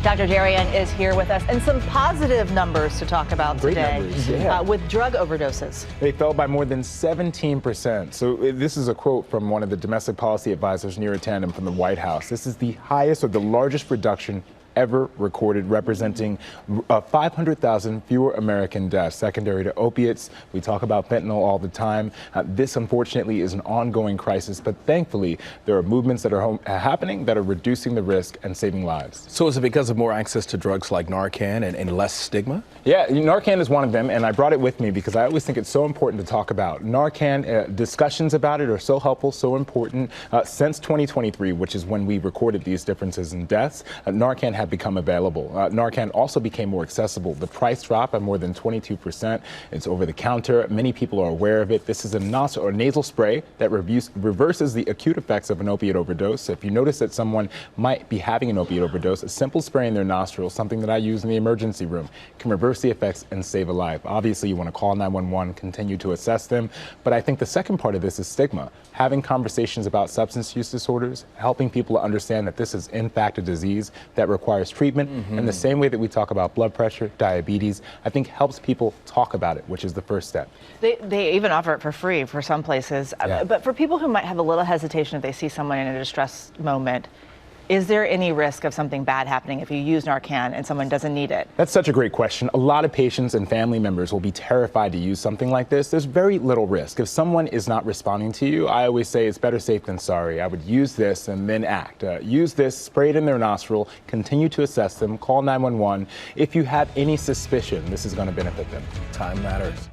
Dr. Darien is here with us, and some positive numbers to talk about Great today numbers, yeah. with drug overdoses. They fell by more than 17%. So this is a quote from one of the domestic policy advisors near a tandem from the White House. This is the highest or the largest reduction ever recorded, representing 500,000 fewer American deaths secondary to opiates. We talk about fentanyl all the time. This, unfortunately, is an ongoing crisis, but thankfully, there are movements that are happening that are reducing the risk and saving lives. So is it because of more access to drugs like Narcan and less stigma? Yeah, Narcan is one of them, and I brought it with me because I always think it's so important to talk about. Narcan, discussions about it are so helpful, so important. Since 2023, which is when we recorded these differences in deaths, Narcan had become available. Narcan also became more accessible. The price dropped by more than 22%. It's over the counter. Many people are aware of it. This is a nostril or nasal spray that reverses the acute effects of an opiate overdose. So if you notice that someone might be having an opiate overdose, a simple spray in their nostrils, something that I use in the emergency room, can reverse the effects and save a life. Obviously, you want to call 911, continue to assess them. But I think the second part of this is stigma. Having conversations about substance use disorders, helping people understand that this is in fact a disease that requires treatment. And the same way that we talk about blood pressure, diabetes, I think helps people talk about it, which is the first step. They even offer it for free for some places. Yeah. But for people who might have a little hesitation if they see someone in a distress moment, is there any risk of something bad happening if you use Narcan and someone doesn't need it? That's such a great question. A lot of patients and family members will be terrified to use something like this. There's very little risk. If someone is not responding to you, I always say it's better safe than sorry. I would use this and then act. Use this, spray it in their nostril, continue to assess them, call 911. If you have any suspicion, this is going to benefit them. Time matters.